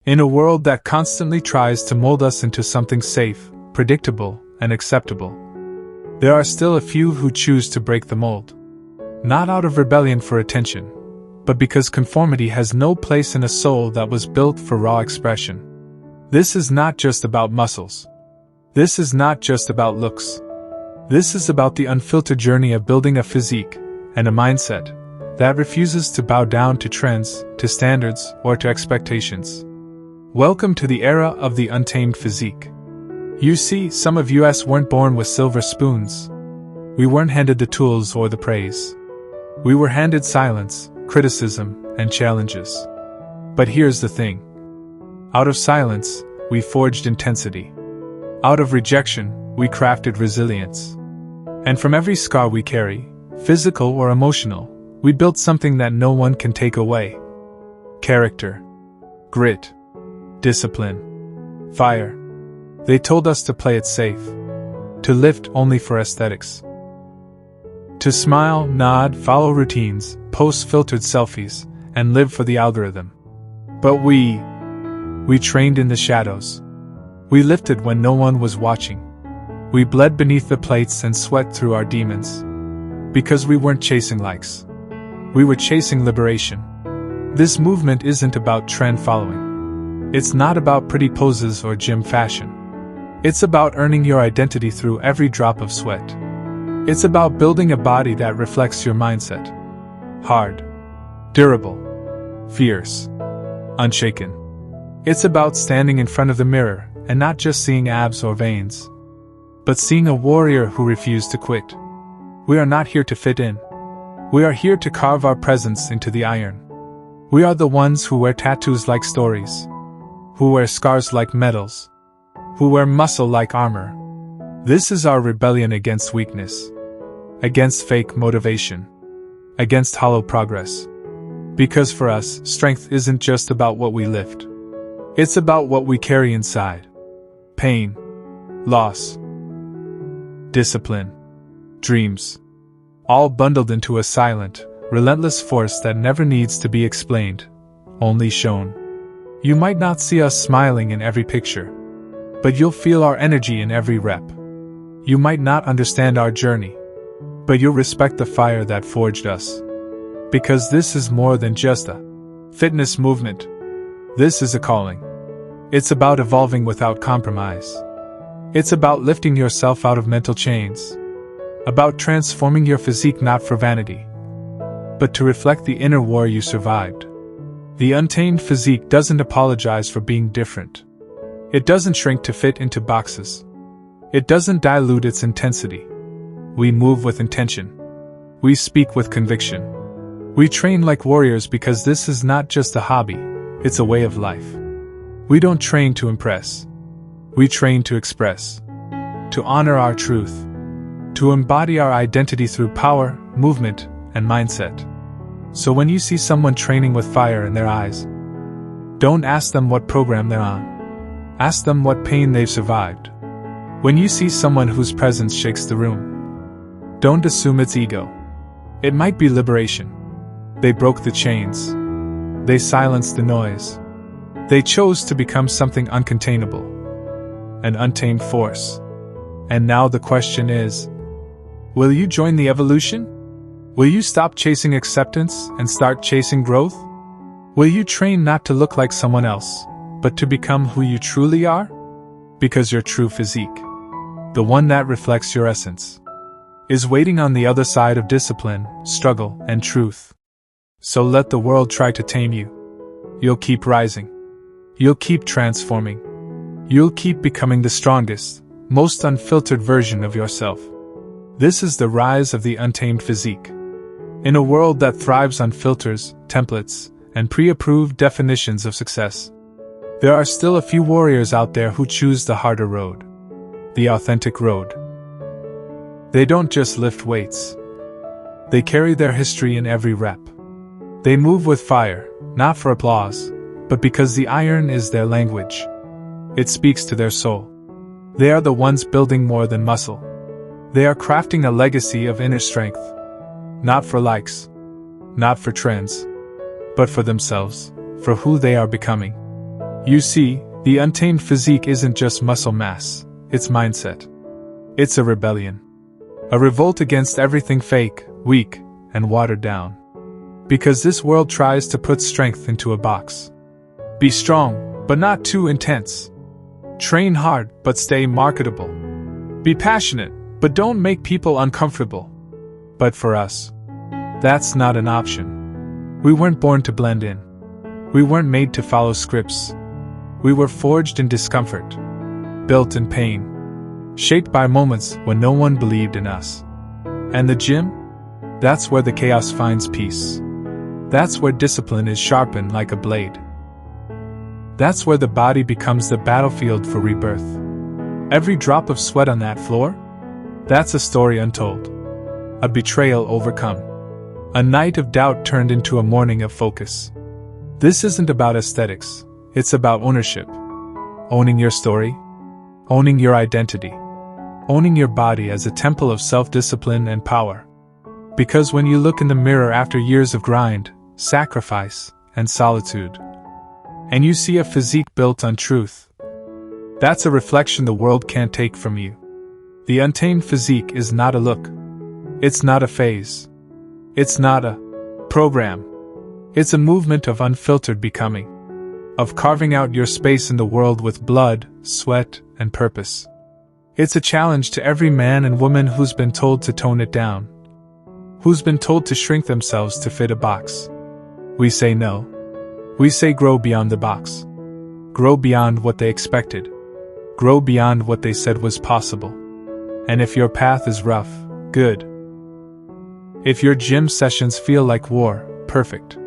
In a world that constantly tries to mold us into something safe, predictable, and acceptable, there are still a few who choose to break the mold. Not out of rebellion for attention, but because conformity has no place in a soul that was built for raw expression. This is not just about muscles. This is not just about looks. This is about the unfiltered journey of building a physique and a mindset that refuses to bow down to trends, to standards, or to expectations. Welcome to the era of the untamed physique. You see, some of us weren't born with silver spoons. We weren't handed the tools or the praise. We were handed silence, criticism, and challenges. But here's the thing. Out of silence, we forged intensity. Out of rejection, we crafted resilience. And from every scar we carry, physical or emotional, we built something that no one can take away. Character, grit, discipline, fire. They told us to play it safe, to lift only for aesthetics, to smile, nod, follow routines, post filtered selfies, and live for the algorithm. But we trained in the shadows. We lifted when no one was watching. We bled beneath the plates and sweat through our demons. Because we weren't chasing likes. We were chasing liberation. This movement isn't about trend following. It's not about pretty poses or gym fashion. It's about earning your identity through every drop of sweat. It's about building a body that reflects your mindset. Hard, durable, fierce, unshaken. It's about standing in front of the mirror and not just seeing abs or veins, but seeing a warrior who refused to quit. We are not here to fit in. We are here to carve our presence into the iron. We are the ones who wear tattoos like stories, who wear scars like medals, who wear muscle like armor. This is our rebellion against weakness, against fake motivation, against hollow progress. Because for us, strength isn't just about what we lift. It's about what we carry inside. Pain, loss, discipline, dreams, all bundled into a silent, relentless force that never needs to be explained, only shown. You might not see us smiling in every picture, but you'll feel our energy in every rep. You might not understand our journey, but you'll respect the fire that forged us. Because this is more than just a fitness movement. This is a calling. It's about evolving without compromise. It's about lifting yourself out of mental chains. About transforming your physique not for vanity, but to reflect the inner war you survived. The untamed physique doesn't apologize for being different. It doesn't shrink to fit into boxes. It doesn't dilute its intensity. We move with intention. We speak with conviction. We train like warriors because this is not just a hobby, it's a way of life. We don't train to impress. We train to express, to honor our truth, to embody our identity through power, movement, and mindset. So when you see someone training with fire in their eyes, don't ask them what program they're on. Ask them what pain they've survived. When you see someone whose presence shakes the room, don't assume it's ego. It might be liberation. They broke the chains. They silenced the noise. They chose to become something uncontainable, an untamed force. And now the question is, will you join the evolution? Will you stop chasing acceptance and start chasing growth? Will you train not to look like someone else, but to become who you truly are? Because your true physique, the one that reflects your essence, is waiting on the other side of discipline, struggle, and truth. So let the world try to tame you. You'll keep rising. You'll keep transforming. You'll keep becoming the strongest, most unfiltered version of yourself. This is the rise of the untamed physique. In a world that thrives on filters, templates, and pre-approved definitions of success, there are still a few warriors out there who choose the harder road, the authentic road. They don't just lift weights. They carry their history in every rep. They move with fire, not for applause, but because the iron is their language. It speaks to their soul. They are the ones building more than muscle. They are crafting a legacy of inner strength. Not for likes, not for trends, but for themselves, for who they are becoming. You see, the untamed physique isn't just muscle mass, it's mindset. It's a rebellion. A revolt against everything fake, weak, and watered down. Because this world tries to put strength into a box. Be strong, but not too intense. Train hard, but stay marketable. Be passionate, but don't make people uncomfortable. But for us, that's not an option. We weren't born to blend in. We weren't made to follow scripts. We were forged in discomfort, built in pain, shaped by moments when no one believed in us. And the gym? That's where the chaos finds peace. That's where discipline is sharpened like a blade. That's where the body becomes the battlefield for rebirth. Every drop of sweat on that floor? That's a story untold. A betrayal overcome. A night of doubt turned into a morning of focus. This isn't about aesthetics. It's about ownership. Owning your story. Owning your identity. Owning your body as a temple of self-discipline and power. Because when you look in the mirror after years of grind, sacrifice, and solitude, and you see a physique built on truth, that's a reflection the world can't take from you. The untamed physique is not a look. It's not a phase. It's not a program. It's a movement of unfiltered becoming. Of carving out your space in the world with blood, sweat, and purpose. It's a challenge to every man and woman who's been told to tone it down. Who's been told to shrink themselves to fit a box. We say no. We say grow beyond the box. Grow beyond what they expected. Grow beyond what they said was possible. And if your path is rough, good. If your gym sessions feel like war, perfect.